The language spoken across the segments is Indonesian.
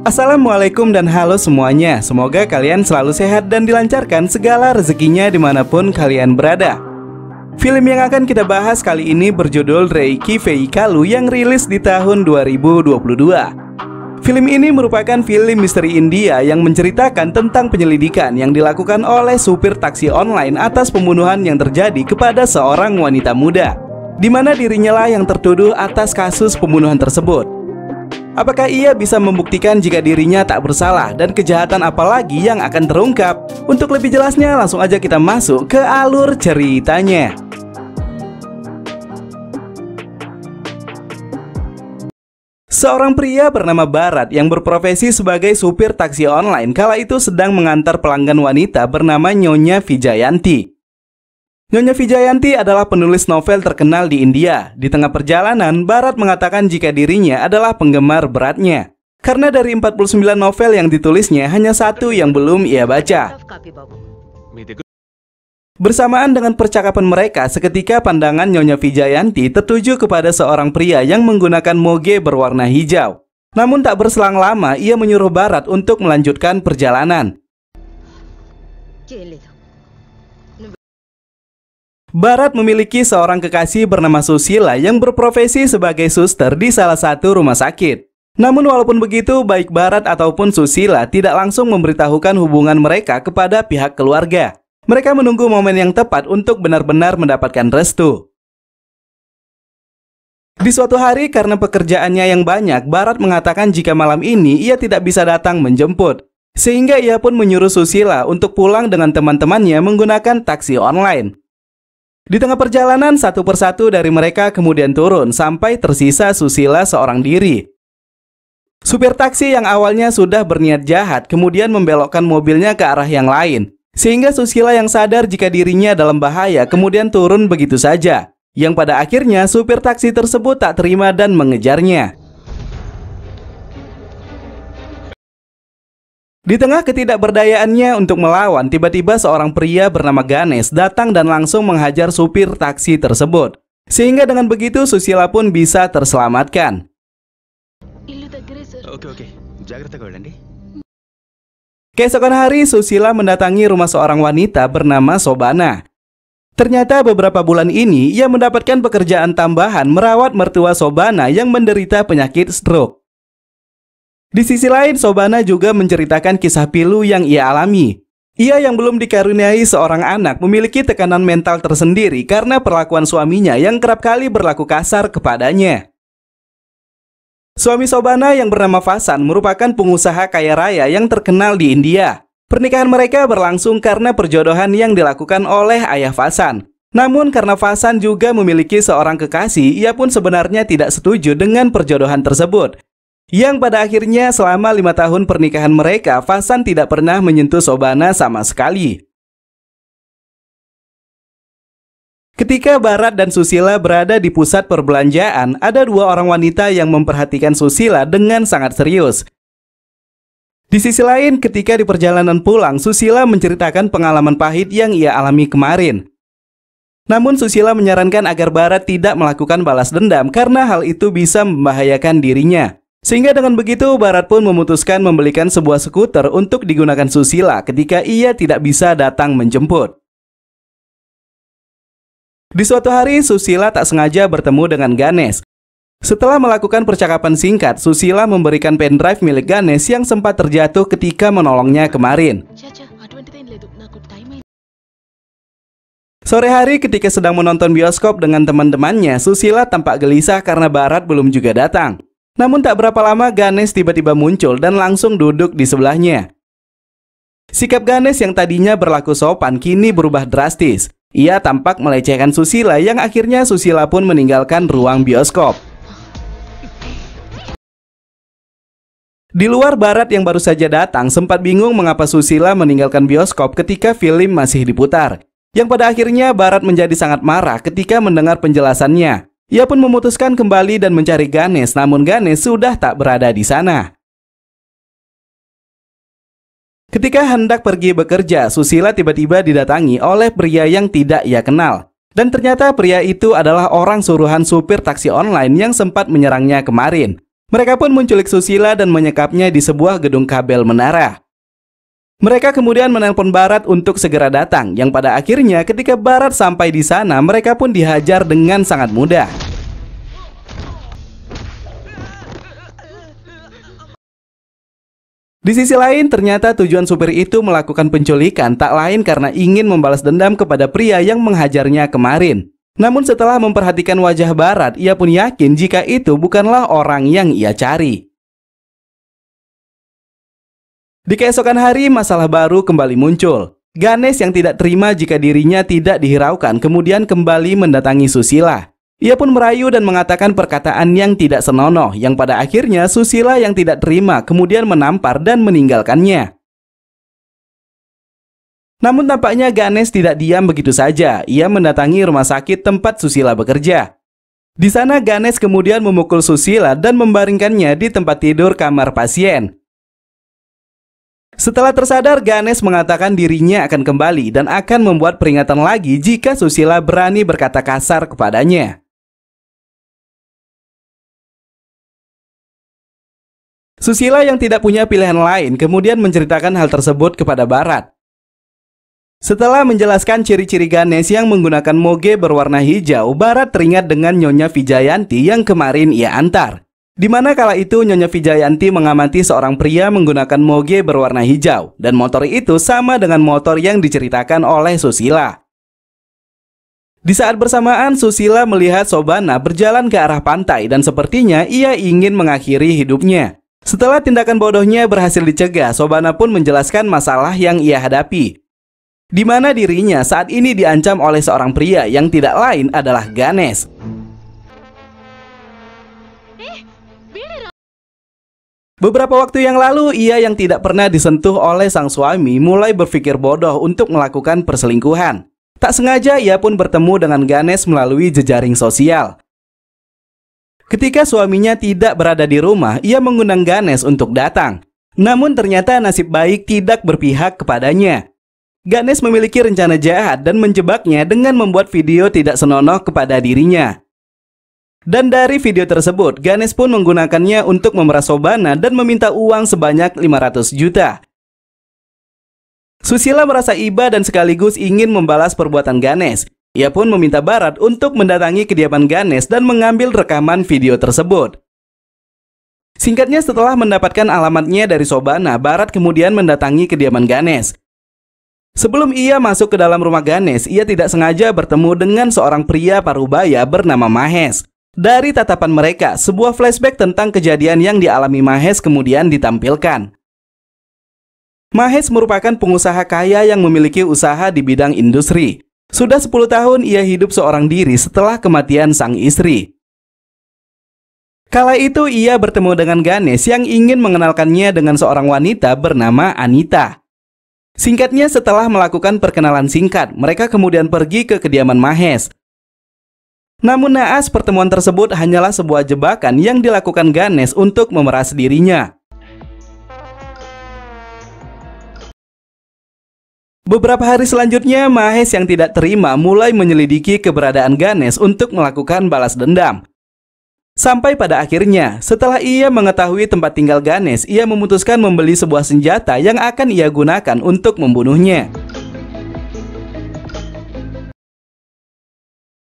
Assalamualaikum dan halo semuanya. Semoga kalian selalu sehat dan dilancarkan segala rezekinya dimanapun kalian berada. Film yang akan kita bahas kali ini berjudul Reiki Veikalu yang rilis di tahun 2022. Film ini merupakan film misteri India yang menceritakan tentang penyelidikan yang dilakukan oleh supir taksi online atas pembunuhan yang terjadi kepada seorang wanita muda, di mana dirinya lah yang tertuduh atas kasus pembunuhan tersebut. Apakah ia bisa membuktikan jika dirinya tak bersalah dan kejahatan apa lagi yang akan terungkap? Untuk lebih jelasnya langsung aja kita masuk ke alur ceritanya. Seorang pria bernama Bharat yang berprofesi sebagai supir taksi online kala itu sedang mengantar pelanggan wanita bernama Nyonya Vijayanti. Nyonya Vijayanti adalah penulis novel terkenal di India. Di tengah perjalanan, Bharat mengatakan jika dirinya adalah penggemar beratnya. Karena dari 49 novel yang ditulisnya, hanya satu yang belum ia baca. Bersamaan dengan percakapan mereka, seketika pandangan Nyonya Vijayanti tertuju kepada seorang pria yang menggunakan moge berwarna hijau. Namun tak berselang lama, ia menyuruh Bharat untuk melanjutkan perjalanan. Bharat memiliki seorang kekasih bernama Susila yang berprofesi sebagai suster di salah satu rumah sakit. Namun walaupun begitu, baik Bharat ataupun Susila tidak langsung memberitahukan hubungan mereka kepada pihak keluarga. Mereka menunggu momen yang tepat untuk benar-benar mendapatkan restu. Di suatu hari karena pekerjaannya yang banyak, Bharat mengatakan jika malam ini ia tidak bisa datang menjemput. Sehingga ia pun menyuruh Susila untuk pulang dengan teman-temannya menggunakan taksi online. Di tengah perjalanan, satu persatu dari mereka kemudian turun sampai tersisa Susila seorang diri. Supir taksi yang awalnya sudah berniat jahat kemudian membelokkan mobilnya ke arah yang lain, sehingga Susila yang sadar jika dirinya dalam bahaya kemudian turun begitu saja, yang pada akhirnya supir taksi tersebut tak terima dan mengejarnya. Di tengah ketidakberdayaannya untuk melawan, tiba-tiba seorang pria bernama Ganesh datang dan langsung menghajar supir taksi tersebut. Sehingga dengan begitu Susila pun bisa terselamatkan. Keesokan hari, Susila mendatangi rumah seorang wanita bernama Sobana. Ternyata beberapa bulan ini ia mendapatkan pekerjaan tambahan merawat mertua Sobana yang menderita penyakit stroke. Di sisi lain, Sobana juga menceritakan kisah pilu yang ia alami. Ia yang belum dikaruniai seorang anak memiliki tekanan mental tersendiri karena perlakuan suaminya yang kerap kali berlaku kasar kepadanya. Suami Sobana yang bernama Vasan merupakan pengusaha kaya raya yang terkenal di India. Pernikahan mereka berlangsung karena perjodohan yang dilakukan oleh ayah Vasan. Namun karena Vasan juga memiliki seorang kekasih, ia pun sebenarnya tidak setuju dengan perjodohan tersebut. Yang pada akhirnya selama 5 tahun pernikahan mereka, Vasan tidak pernah menyentuh Sobana sama sekali. Ketika Bharat dan Susila berada di pusat perbelanjaan, ada dua orang wanita yang memperhatikan Susila dengan sangat serius. Di sisi lain, ketika di perjalanan pulang, Susila menceritakan pengalaman pahit yang ia alami kemarin. Namun Susila menyarankan agar Bharat tidak melakukan balas dendam karena hal itu bisa membahayakan dirinya. Sehingga dengan begitu Bharat pun memutuskan membelikan sebuah skuter untuk digunakan Susila ketika ia tidak bisa datang menjemput. Di suatu hari Susila tak sengaja bertemu dengan Ganesh. Setelah melakukan percakapan singkat, Susila memberikan pendrive milik Ganesh yang sempat terjatuh ketika menolongnya kemarin. Sore hari ketika sedang menonton bioskop dengan teman-temannya, Susila tampak gelisah karena Bharat belum juga datang. Namun tak berapa lama Ganesh tiba-tiba muncul dan langsung duduk di sebelahnya. Sikap Ganesh yang tadinya berlaku sopan kini berubah drastis. Ia tampak melecehkan Susila yang akhirnya Susila pun meninggalkan ruang bioskop. Di luar, Bharat yang baru saja datang sempat bingung mengapa Susila meninggalkan bioskop ketika film masih diputar. Yang pada akhirnya Bharat menjadi sangat marah ketika mendengar penjelasannya. Ia pun memutuskan kembali dan mencari Ganesh, namun Ganesh sudah tak berada di sana. Ketika hendak pergi bekerja, Susila tiba-tiba didatangi oleh pria yang tidak ia kenal. Dan ternyata pria itu adalah orang suruhan supir taksi online yang sempat menyerangnya kemarin. Mereka pun menculik Susila dan menyekapnya di sebuah gedung kabel menara. Mereka kemudian menelpon Barat untuk segera datang, yang pada akhirnya ketika Barat sampai di sana, mereka pun dihajar dengan sangat mudah. Di sisi lain, ternyata tujuan supir itu melakukan penculikan tak lain karena ingin membalas dendam kepada pria yang menghajarnya kemarin. Namun setelah memperhatikan wajah Barat, ia pun yakin jika itu bukanlah orang yang ia cari. Di keesokan hari, masalah baru kembali muncul. Ganesh yang tidak terima jika dirinya tidak dihiraukan kemudian kembali mendatangi Susila. Ia pun merayu dan mengatakan perkataan yang tidak senonoh, yang pada akhirnya Susila yang tidak terima kemudian menampar dan meninggalkannya. Namun tampaknya Ganesh tidak diam begitu saja. Ia mendatangi rumah sakit tempat Susila bekerja. Di sana Ganesh kemudian memukul Susila dan membaringkannya di tempat tidur kamar pasien. Setelah tersadar, Ganesh mengatakan dirinya akan kembali dan akan membuat peringatan lagi jika Susila berani berkata kasar kepadanya. Susila yang tidak punya pilihan lain kemudian menceritakan hal tersebut kepada Barat. Setelah menjelaskan ciri-ciri Ganesh yang menggunakan moge berwarna hijau, Barat teringat dengan Nyonya Vijayanti yang kemarin ia antar. Di mana kala itu Nyonya Vijayanti mengamati seorang pria menggunakan moge berwarna hijau, dan motor itu sama dengan motor yang diceritakan oleh Susila. Di saat bersamaan, Susila melihat Sobana berjalan ke arah pantai dan sepertinya ia ingin mengakhiri hidupnya. Setelah tindakan bodohnya berhasil dicegah, Sobana pun menjelaskan masalah yang ia hadapi, di mana dirinya saat ini diancam oleh seorang pria yang tidak lain adalah Ganesh. Beberapa waktu yang lalu, ia yang tidak pernah disentuh oleh sang suami mulai berpikir bodoh untuk melakukan perselingkuhan. Tak sengaja ia pun bertemu dengan Ganesh melalui jejaring sosial. Ketika suaminya tidak berada di rumah, ia mengundang Ganesh untuk datang. Namun ternyata nasib baik tidak berpihak kepadanya. Ganesh memiliki rencana jahat dan menjebaknya dengan membuat video tidak senonoh kepada dirinya. Dan dari video tersebut, Ganesh pun menggunakannya untuk memeras Sobana dan meminta uang sebanyak 500 juta. Susila merasa iba dan sekaligus ingin membalas perbuatan Ganesh. Ia pun meminta Barat untuk mendatangi kediaman Ganesh dan mengambil rekaman video tersebut. Singkatnya, setelah mendapatkan alamatnya dari Sobana, Barat kemudian mendatangi kediaman Ganesh. Sebelum ia masuk ke dalam rumah Ganesh, ia tidak sengaja bertemu dengan seorang pria parubaya bernama Mahesh. Dari tatapan mereka, sebuah flashback tentang kejadian yang dialami Mahesh kemudian ditampilkan. Mahesh merupakan pengusaha kaya yang memiliki usaha di bidang industri. Sudah 10 tahun ia hidup seorang diri setelah kematian sang istri. Kala itu ia bertemu dengan Ganesh yang ingin mengenalkannya dengan seorang wanita bernama Anita. Singkatnya, setelah melakukan perkenalan singkat, mereka kemudian pergi ke kediaman Mahesh. Namun naas, pertemuan tersebut hanyalah sebuah jebakan yang dilakukan Ganesh untuk memeras dirinya. Beberapa hari selanjutnya, Mahesh yang tidak terima mulai menyelidiki keberadaan Ganesh untuk melakukan balas dendam. Sampai pada akhirnya, setelah ia mengetahui tempat tinggal Ganesh, ia memutuskan membeli sebuah senjata yang akan ia gunakan untuk membunuhnya.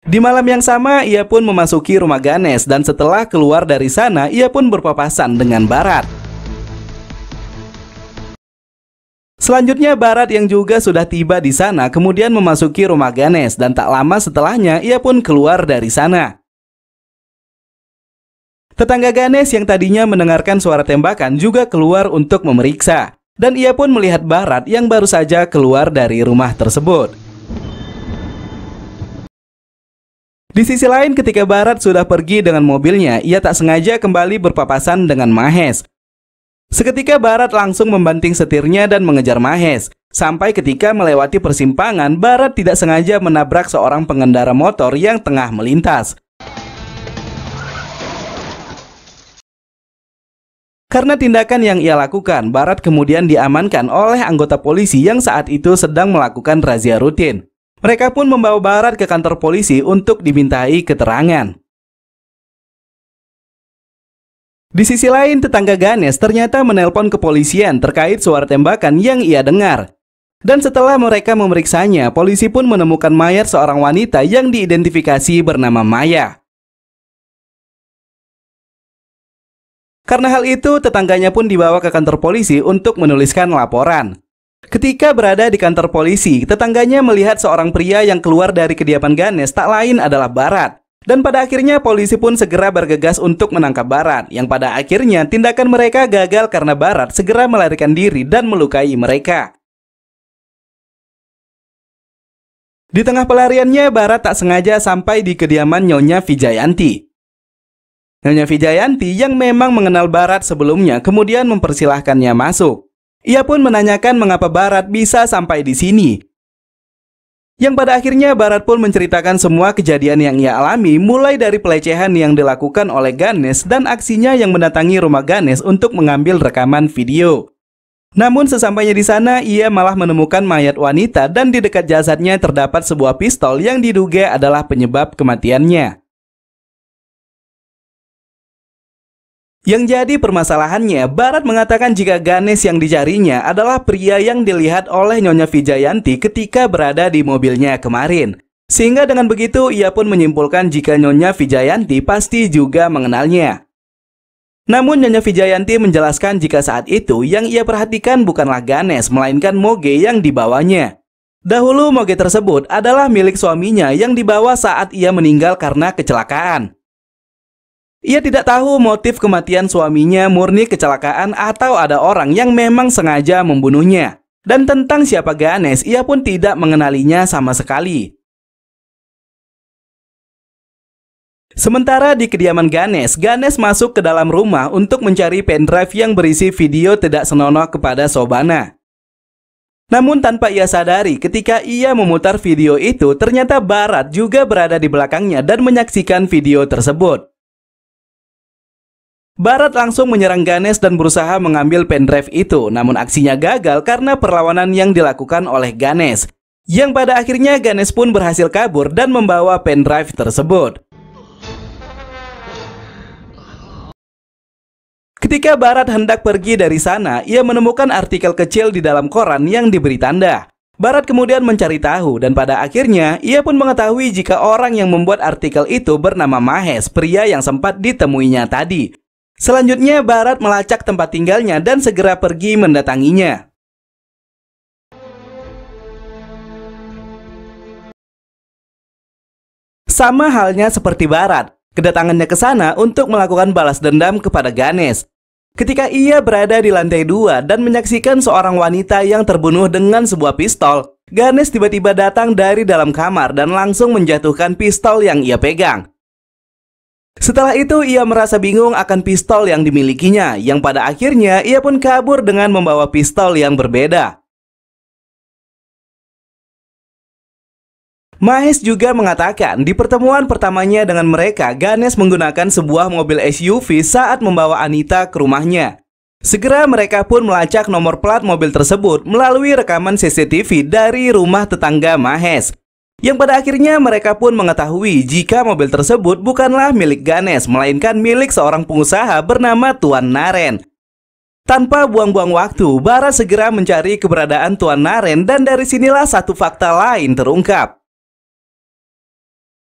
Di malam yang sama, ia pun memasuki rumah Ganesh dan setelah keluar dari sana, ia pun berpapasan dengan Barat. Selanjutnya, Barat yang juga sudah tiba di sana kemudian memasuki rumah Ganesh dan tak lama setelahnya ia pun keluar dari sana. Tetangga Ganesh yang tadinya mendengarkan suara tembakan juga keluar untuk memeriksa, dan ia pun melihat Barat yang baru saja keluar dari rumah tersebut. Di sisi lain, ketika Barat sudah pergi dengan mobilnya, ia tak sengaja kembali berpapasan dengan Mahesh. Seketika Barat langsung membanting setirnya dan mengejar Mahesh. Sampai ketika melewati persimpangan, Barat tidak sengaja menabrak seorang pengendara motor yang tengah melintas. Karena tindakan yang ia lakukan, Barat kemudian diamankan oleh anggota polisi yang saat itu sedang melakukan razia rutin. Mereka pun membawa Barat ke kantor polisi untuk dimintai keterangan. Di sisi lain, tetangga Ganesh ternyata menelpon kepolisian terkait suara tembakan yang ia dengar. Dan setelah mereka memeriksanya, polisi pun menemukan mayat seorang wanita yang diidentifikasi bernama Maya. Karena hal itu, tetangganya pun dibawa ke kantor polisi untuk menuliskan laporan. Ketika berada di kantor polisi, tetangganya melihat seorang pria yang keluar dari kediaman Ganesh tak lain adalah Bharat. Dan pada akhirnya polisi pun segera bergegas untuk menangkap Bharat, yang pada akhirnya tindakan mereka gagal karena Bharat segera melarikan diri dan melukai mereka. Di tengah pelariannya, Bharat tak sengaja sampai di kediaman Nyonya Vijayanti. Nyonya Vijayanti yang memang mengenal Bharat sebelumnya kemudian mempersilahkannya masuk. Ia pun menanyakan mengapa Bharat bisa sampai di sini. Yang pada akhirnya Bharat pun menceritakan semua kejadian yang ia alami, mulai dari pelecehan yang dilakukan oleh Ganesh dan aksinya yang mendatangi rumah Ganesh untuk mengambil rekaman video. Namun sesampainya di sana, ia malah menemukan mayat wanita dan di dekat jasadnya terdapat sebuah pistol yang diduga adalah penyebab kematiannya. Yang jadi permasalahannya, Bharat mengatakan jika Ganesh yang dicarinya adalah pria yang dilihat oleh Nyonya Vijayanti ketika berada di mobilnya kemarin. Sehingga dengan begitu ia pun menyimpulkan jika Nyonya Vijayanti pasti juga mengenalnya. Namun Nyonya Vijayanti menjelaskan jika saat itu yang ia perhatikan bukanlah Ganesh, melainkan moge yang dibawanya. Dahulu moge tersebut adalah milik suaminya yang dibawa saat ia meninggal karena kecelakaan. Ia tidak tahu motif kematian suaminya murni kecelakaan atau ada orang yang memang sengaja membunuhnya. Dan tentang siapa Ganesh, ia pun tidak mengenalinya sama sekali. Sementara di kediaman Ganesh, Ganesh masuk ke dalam rumah untuk mencari pendrive yang berisi video tidak senonoh kepada Shobana. Namun tanpa ia sadari, ketika ia memutar video itu, ternyata Bharat juga berada di belakangnya dan menyaksikan video tersebut. Bharat langsung menyerang Ganesh dan berusaha mengambil pendrive itu, namun aksinya gagal karena perlawanan yang dilakukan oleh Ganesh. Yang pada akhirnya Ganesh pun berhasil kabur dan membawa pendrive tersebut. Ketika Bharat hendak pergi dari sana, ia menemukan artikel kecil di dalam koran yang diberi tanda. Bharat kemudian mencari tahu dan pada akhirnya ia pun mengetahui jika orang yang membuat artikel itu bernama Mahesh, pria yang sempat ditemuinya tadi. Selanjutnya Bharat melacak tempat tinggalnya dan segera pergi mendatanginya. Sama halnya seperti Bharat, kedatangannya ke sana untuk melakukan balas dendam kepada Ganesh. Ketika ia berada di lantai 2 dan menyaksikan seorang wanita yang terbunuh dengan sebuah pistol, Ganesh tiba-tiba datang dari dalam kamar dan langsung menjatuhkan pistol yang ia pegang. Setelah itu ia merasa bingung akan pistol yang dimilikinya, yang pada akhirnya ia pun kabur dengan membawa pistol yang berbeda. Mahesh juga mengatakan di pertemuan pertamanya dengan mereka, Ganesh menggunakan sebuah mobil SUV saat membawa Anita ke rumahnya. Segera mereka pun melacak nomor plat mobil tersebut melalui rekaman CCTV dari rumah tetangga Mahesh. Yang pada akhirnya mereka pun mengetahui jika mobil tersebut bukanlah milik Ganesh, melainkan milik seorang pengusaha bernama Tuan Naren. Tanpa buang-buang waktu, Bharat segera mencari keberadaan Tuan Naren dan dari sinilah satu fakta lain terungkap.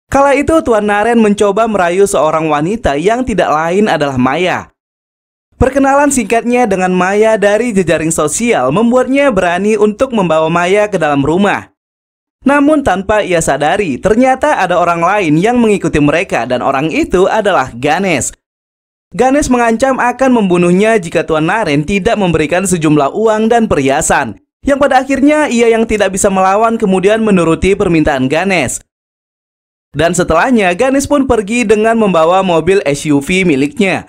Kala itu Tuan Naren mencoba merayu seorang wanita yang tidak lain adalah Maya. Perkenalan singkatnya dengan Maya dari jejaring sosial membuatnya berani untuk membawa Maya ke dalam rumah. Namun tanpa ia sadari, ternyata ada orang lain yang mengikuti mereka dan orang itu adalah Ganesh. Ganesh mengancam akan membunuhnya jika Tuan Naren tidak memberikan sejumlah uang dan perhiasan. Yang pada akhirnya ia yang tidak bisa melawan kemudian menuruti permintaan Ganesh. Dan setelahnya Ganesh pun pergi dengan membawa mobil SUV miliknya.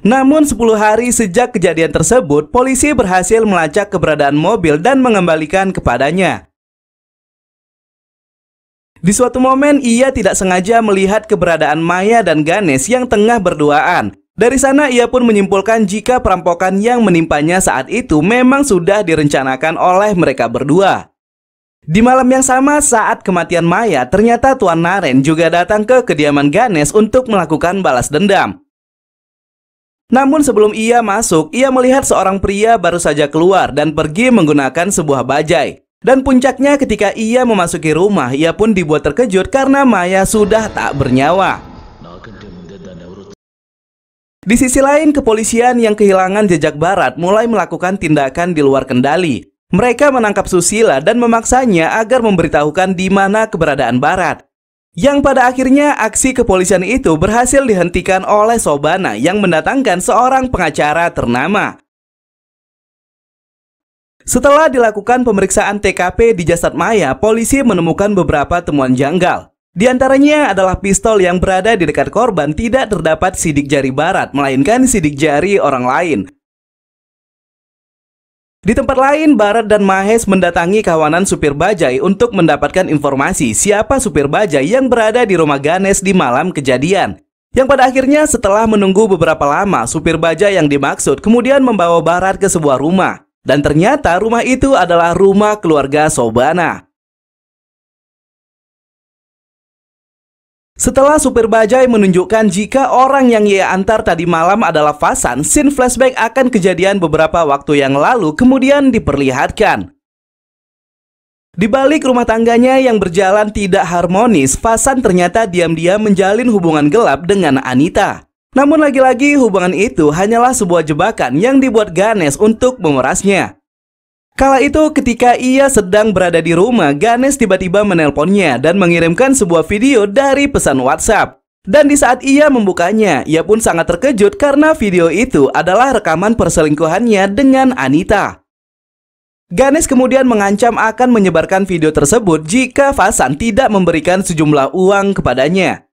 Namun 10 hari sejak kejadian tersebut, polisi berhasil melacak keberadaan mobil dan mengembalikan kepadanya. Di suatu momen ia tidak sengaja melihat keberadaan Maya dan Ganesh yang tengah berduaan. Dari sana ia pun menyimpulkan jika perampokan yang menimpanya saat itu memang sudah direncanakan oleh mereka berdua. Di malam yang sama saat kematian Maya, ternyata Tuan Naren juga datang ke kediaman Ganesh untuk melakukan balas dendam. Namun sebelum ia masuk, ia melihat seorang pria baru saja keluar dan pergi menggunakan sebuah bajai. Dan puncaknya ketika ia memasuki rumah, ia pun dibuat terkejut karena Maya sudah tak bernyawa. Di sisi lain, kepolisian yang kehilangan jejak Barat mulai melakukan tindakan di luar kendali. Mereka menangkap Susila dan memaksanya agar memberitahukan di mana keberadaan Barat. Yang pada akhirnya aksi kepolisian itu berhasil dihentikan oleh Shobana yang mendatangkan seorang pengacara ternama. Setelah dilakukan pemeriksaan TKP di jasad Maya, polisi menemukan beberapa temuan janggal. Di antaranya adalah pistol yang berada di dekat korban tidak terdapat sidik jari Barat, melainkan sidik jari orang lain. Di tempat lain, Barat dan Mahes mendatangi kawanan supir bajai untuk mendapatkan informasi siapa supir bajai yang berada di rumah Ganesh di malam kejadian. Yang pada akhirnya setelah menunggu beberapa lama, supir bajai yang dimaksud kemudian membawa Barat ke sebuah rumah. Dan ternyata rumah itu adalah rumah keluarga Shobana. Setelah supir bajai menunjukkan jika orang yang ia antar tadi malam adalah Fasan, scene flashback akan kejadian beberapa waktu yang lalu kemudian diperlihatkan. Di balik rumah tangganya yang berjalan tidak harmonis, Fasan ternyata diam-diam menjalin hubungan gelap dengan Anita. Namun lagi-lagi hubungan itu hanyalah sebuah jebakan yang dibuat Ganesh untuk memerasnya. Kala itu ketika ia sedang berada di rumah, Ganesh tiba-tiba menelponnya dan mengirimkan sebuah video dari pesan WhatsApp. Dan di saat ia membukanya, ia pun sangat terkejut karena video itu adalah rekaman perselingkuhannya dengan Anita. Ganesh kemudian mengancam akan menyebarkan video tersebut jika Fasan tidak memberikan sejumlah uang kepadanya.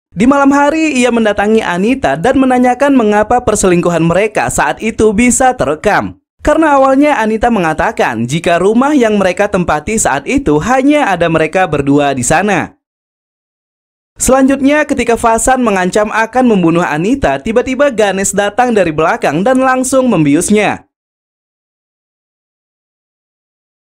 Di malam hari, ia mendatangi Anita dan menanyakan mengapa perselingkuhan mereka saat itu bisa terekam. Karena awalnya Anita mengatakan jika rumah yang mereka tempati saat itu hanya ada mereka berdua di sana. Selanjutnya, ketika Fasan mengancam akan membunuh Anita, tiba-tiba Ganesh datang dari belakang dan langsung membiusnya.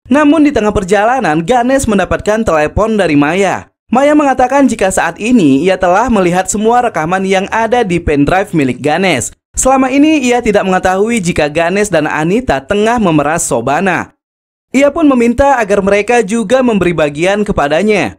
Namun di tengah perjalanan, Ganesh mendapatkan telepon dari Maya. Maya mengatakan jika saat ini ia telah melihat semua rekaman yang ada di pendrive milik Ganesh. Selama ini ia tidak mengetahui jika Ganesh dan Anita tengah memeras Shobana. Ia pun meminta agar mereka juga memberi bagian kepadanya.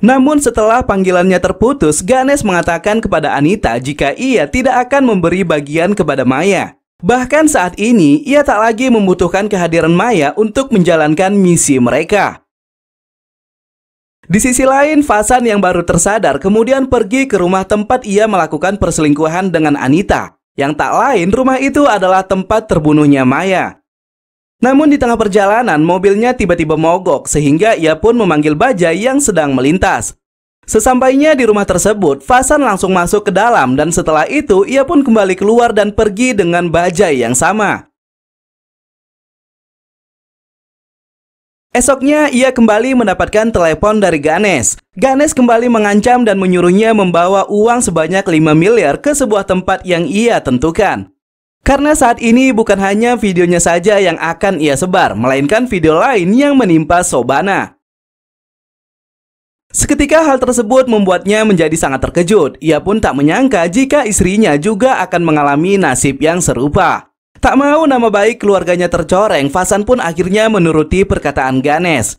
Namun setelah panggilannya terputus, Ganesh mengatakan kepada Anita jika ia tidak akan memberi bagian kepada Maya. Bahkan saat ini ia tak lagi membutuhkan kehadiran Maya untuk menjalankan misi mereka. Di sisi lain, Fasan yang baru tersadar kemudian pergi ke rumah tempat ia melakukan perselingkuhan dengan Anita. Yang tak lain, rumah itu adalah tempat terbunuhnya Maya. Namun di tengah perjalanan, mobilnya tiba-tiba mogok sehingga ia pun memanggil bajai yang sedang melintas. Sesampainya di rumah tersebut, Fasan langsung masuk ke dalam dan setelah itu ia pun kembali keluar dan pergi dengan bajai yang sama. Esoknya, ia kembali mendapatkan telepon dari Ganesh. Ganesh kembali mengancam dan menyuruhnya membawa uang sebanyak 5 miliar ke sebuah tempat yang ia tentukan. Karena saat ini bukan hanya videonya saja yang akan ia sebar, melainkan video lain yang menimpa Shobana. Seketika hal tersebut membuatnya menjadi sangat terkejut. Ia pun tak menyangka jika istrinya juga akan mengalami nasib yang serupa. Tak mau nama baik keluarganya tercoreng, Fasan pun akhirnya menuruti perkataan Ganesh.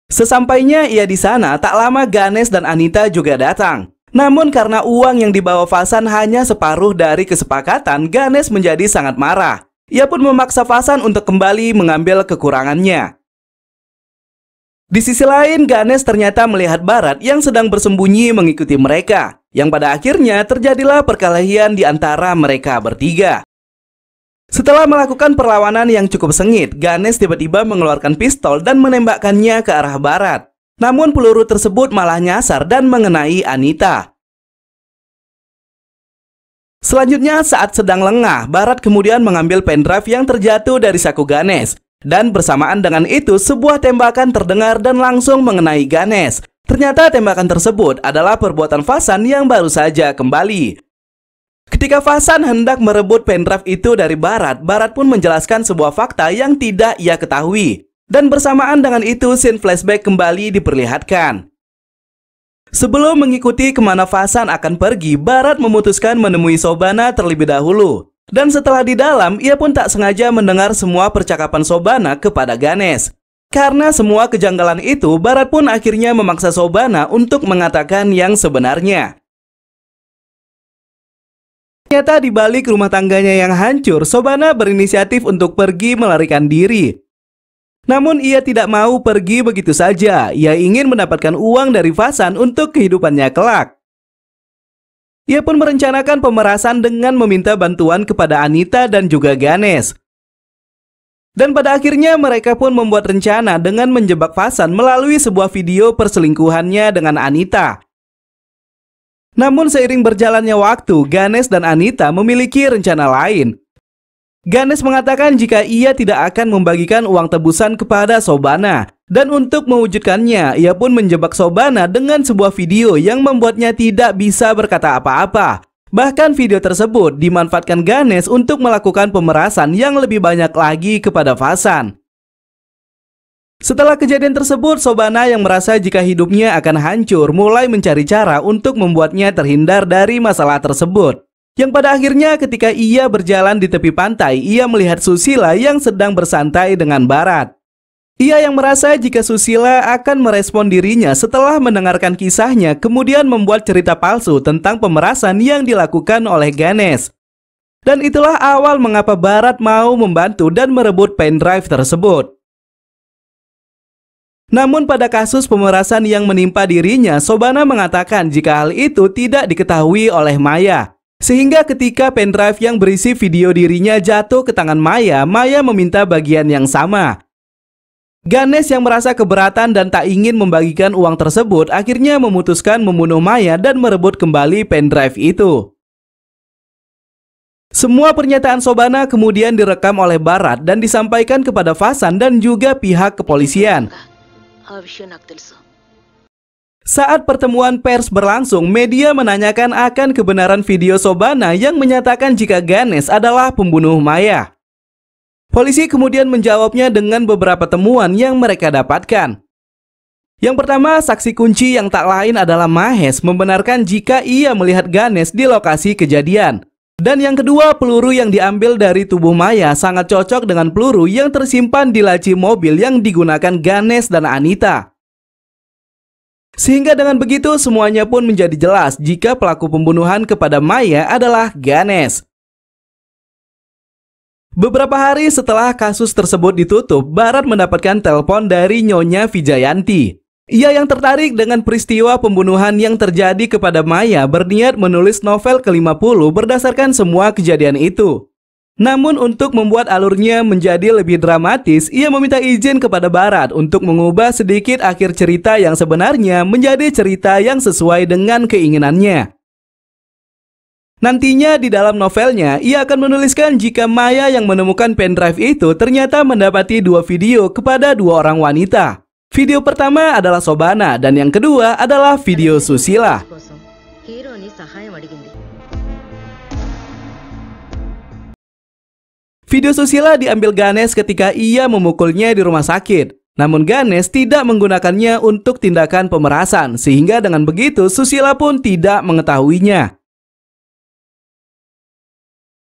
Sesampainya ia di sana, tak lama Ganesh dan Anita juga datang. Namun karena uang yang dibawa Fasan hanya separuh dari kesepakatan, Ganesh menjadi sangat marah. Ia pun memaksa Fasan untuk kembali mengambil kekurangannya. Di sisi lain, Ganesh ternyata melihat Barat yang sedang bersembunyi mengikuti mereka. Yang pada akhirnya terjadilah perkelahian di antara mereka bertiga. Setelah melakukan perlawanan yang cukup sengit, Ganesh tiba-tiba mengeluarkan pistol dan menembakkannya ke arah Barat. Namun peluru tersebut malah nyasar dan mengenai Anita. Selanjutnya, saat sedang lengah, Barat kemudian mengambil pendrive yang terjatuh dari saku Ganesh. Dan bersamaan dengan itu, sebuah tembakan terdengar dan langsung mengenai Ganesh. Ternyata tembakan tersebut adalah perbuatan Fasan yang baru saja kembali. Ketika Fasan hendak merebut pendrive itu dari Barat, Barat pun menjelaskan sebuah fakta yang tidak ia ketahui. Dan bersamaan dengan itu, scene flashback kembali diperlihatkan. Sebelum mengikuti kemana Vasan akan pergi, Bharat memutuskan menemui Shobana terlebih dahulu. Dan setelah di dalam, ia pun tak sengaja mendengar semua percakapan Shobana kepada Ganesh. Karena semua kejanggalan itu, Bharat pun akhirnya memaksa Shobana untuk mengatakan yang sebenarnya. Ternyata di balik rumah tangganya yang hancur, Shobana berinisiatif untuk pergi melarikan diri. Namun ia tidak mau pergi begitu saja. Ia ingin mendapatkan uang dari Vasan untuk kehidupannya kelak. Ia pun merencanakan pemerasan dengan meminta bantuan kepada Anita dan juga Ganesh. Dan pada akhirnya mereka pun membuat rencana dengan menjebak Vasan melalui sebuah video perselingkuhannya dengan Anita. Namun seiring berjalannya waktu, Ganesh dan Anita memiliki rencana lain. Ganesh mengatakan jika ia tidak akan membagikan uang tebusan kepada Shobana. Dan untuk mewujudkannya, ia pun menjebak Shobana dengan sebuah video yang membuatnya tidak bisa berkata apa-apa. Bahkan video tersebut dimanfaatkan Ganesh untuk melakukan pemerasan yang lebih banyak lagi kepada Vasan. Setelah kejadian tersebut, Shobana yang merasa jika hidupnya akan hancur mulai mencari cara untuk membuatnya terhindar dari masalah tersebut. Yang pada akhirnya ketika ia berjalan di tepi pantai, ia melihat Susila yang sedang bersantai dengan Bharat. Ia yang merasa jika Susila akan merespon dirinya setelah mendengarkan kisahnya, kemudian membuat cerita palsu tentang pemerasan yang dilakukan oleh Ganesh. Dan itulah awal mengapa Bharat mau membantu dan merebut pendrive tersebut. Namun pada kasus pemerasan yang menimpa dirinya, Shobana mengatakan jika hal itu tidak diketahui oleh Maya. Sehingga ketika pendrive yang berisi video dirinya jatuh ke tangan Maya, Maya meminta bagian yang sama. Ganesh yang merasa keberatan dan tak ingin membagikan uang tersebut, akhirnya memutuskan membunuh Maya dan merebut kembali pendrive itu. Semua pernyataan Shobana kemudian direkam oleh Bharat dan disampaikan kepada Vasan dan juga pihak kepolisian. Saat pertemuan pers berlangsung, media menanyakan akan kebenaran video Shobana yang menyatakan jika Ganesh adalah pembunuh Maya. Polisi kemudian menjawabnya dengan beberapa temuan yang mereka dapatkan. Yang pertama, saksi kunci yang tak lain adalah Mahesh membenarkan jika ia melihat Ganesh di lokasi kejadian. Dan yang kedua, peluru yang diambil dari tubuh Maya sangat cocok dengan peluru yang tersimpan di laci mobil yang digunakan Ganesh dan Anita. Sehingga dengan begitu semuanya pun menjadi jelas jika pelaku pembunuhan kepada Maya adalah Ganesh. Beberapa hari setelah kasus tersebut ditutup, Bharat mendapatkan telepon dari Nyonya Vijayanti. Ia yang tertarik dengan peristiwa pembunuhan yang terjadi kepada Maya berniat menulis novel ke-50 berdasarkan semua kejadian itu. Namun untuk membuat alurnya menjadi lebih dramatis, ia meminta izin kepada Bharat untuk mengubah sedikit akhir cerita yang sebenarnya menjadi cerita yang sesuai dengan keinginannya. Nantinya di dalam novelnya, ia akan menuliskan jika Maya yang menemukan pendrive itu ternyata mendapati dua video kepada dua orang wanita. Video pertama adalah Shobana dan yang kedua adalah video Susila. Video Susila diambil Ganesh ketika ia memukulnya di rumah sakit. Namun Ganesh tidak menggunakannya untuk tindakan pemerasan, sehingga dengan begitu Susila pun tidak mengetahuinya.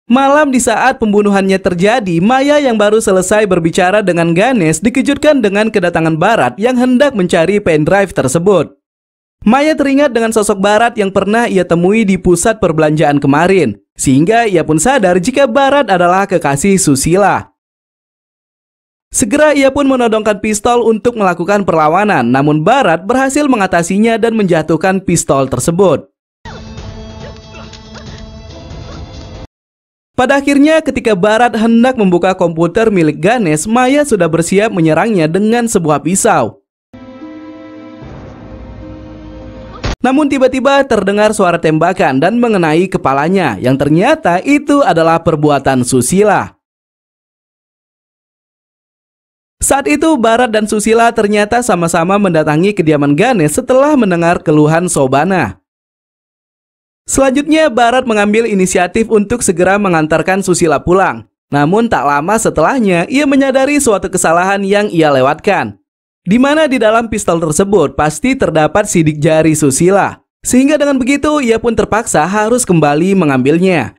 Malam di saat pembunuhannya terjadi, Maya yang baru selesai berbicara dengan Ganesh dikejutkan dengan kedatangan Bharat yang hendak mencari pendrive tersebut. Maya teringat dengan sosok Bharat yang pernah ia temui di pusat perbelanjaan kemarin, sehingga ia pun sadar jika Bharat adalah kekasih Susila. Segera ia pun menodongkan pistol untuk melakukan perlawanan, namun Bharat berhasil mengatasinya dan menjatuhkan pistol tersebut. Pada akhirnya ketika Bharat hendak membuka komputer milik Ganesh, Maya sudah bersiap menyerangnya dengan sebuah pisau. Namun tiba-tiba terdengar suara tembakan dan mengenai kepalanya, yang ternyata itu adalah perbuatan Susila. Saat itu Bharat dan Susila ternyata sama-sama mendatangi kediaman Ganesh setelah mendengar keluhan Shobana. Selanjutnya Bharat mengambil inisiatif untuk segera mengantarkan Susila pulang. Namun tak lama setelahnya, ia menyadari suatu kesalahan yang ia lewatkan, di mana di dalam pistol tersebut pasti terdapat sidik jari Susila. Sehingga dengan begitu, ia pun terpaksa harus kembali mengambilnya.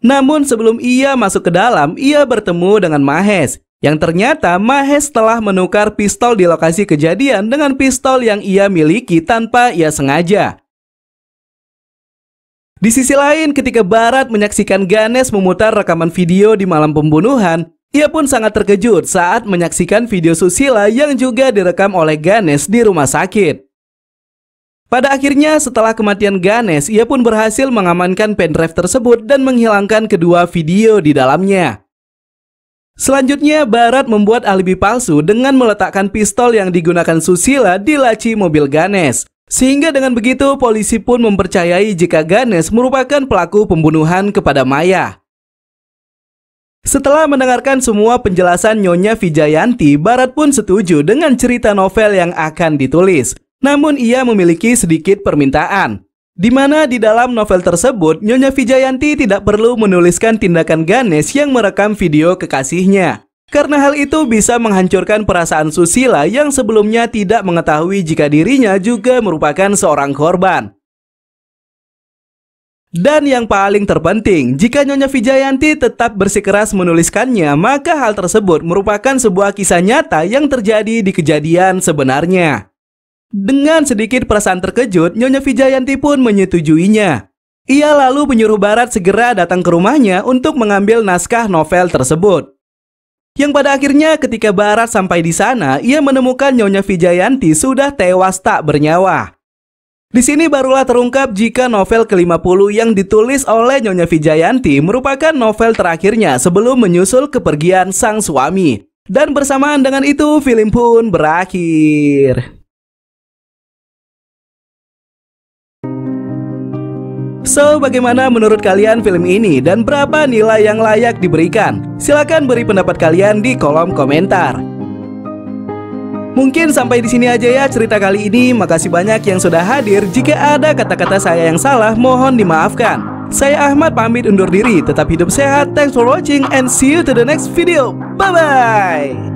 Namun sebelum ia masuk ke dalam, ia bertemu dengan Mahes, yang ternyata Mahes telah menukar pistol di lokasi kejadian dengan pistol yang ia miliki tanpa ia sengaja. Di sisi lain, ketika Bharat menyaksikan Ganesh memutar rekaman video di malam pembunuhan, ia pun sangat terkejut saat menyaksikan video Susila yang juga direkam oleh Ganesh di rumah sakit. Pada akhirnya, setelah kematian Ganesh, ia pun berhasil mengamankan pendrive tersebut dan menghilangkan kedua video di dalamnya. Selanjutnya, Bharat membuat alibi palsu dengan meletakkan pistol yang digunakan Susila di laci mobil Ganesh. Sehingga dengan begitu polisi pun mempercayai jika Ganesh merupakan pelaku pembunuhan kepada Maya. Setelah mendengarkan semua penjelasan Nyonya Vijayanti, Bharat pun setuju dengan cerita novel yang akan ditulis. Namun ia memiliki sedikit permintaan, di mana di dalam novel tersebut Nyonya Vijayanti tidak perlu menuliskan tindakan Ganesh yang merekam video kekasihnya. Karena hal itu bisa menghancurkan perasaan Susila yang sebelumnya tidak mengetahui jika dirinya juga merupakan seorang korban. Dan yang paling terpenting, jika Nyonya Vijayanti tetap bersikeras menuliskannya, maka hal tersebut merupakan sebuah kisah nyata yang terjadi di kejadian sebenarnya. Dengan sedikit perasaan terkejut, Nyonya Vijayanti pun menyetujuinya. Ia lalu menyuruh Bharat segera datang ke rumahnya untuk mengambil naskah novel tersebut. Yang pada akhirnya ketika Bharat sampai di sana, ia menemukan Nyonya Vijayanti sudah tewas tak bernyawa. Di sini barulah terungkap jika novel ke-50 yang ditulis oleh Nyonya Vijayanti merupakan novel terakhirnya sebelum menyusul kepergian sang suami. Dan bersamaan dengan itu, film pun berakhir. So, bagaimana menurut kalian film ini dan berapa nilai yang layak diberikan? Silahkan beri pendapat kalian di kolom komentar. Mungkin sampai di sini aja ya cerita kali ini. Makasih banyak yang sudah hadir. Jika ada kata-kata saya yang salah, mohon dimaafkan. Saya Ahmad pamit undur diri. Tetap hidup sehat. Thanks for watching and see you to the next video. Bye-bye.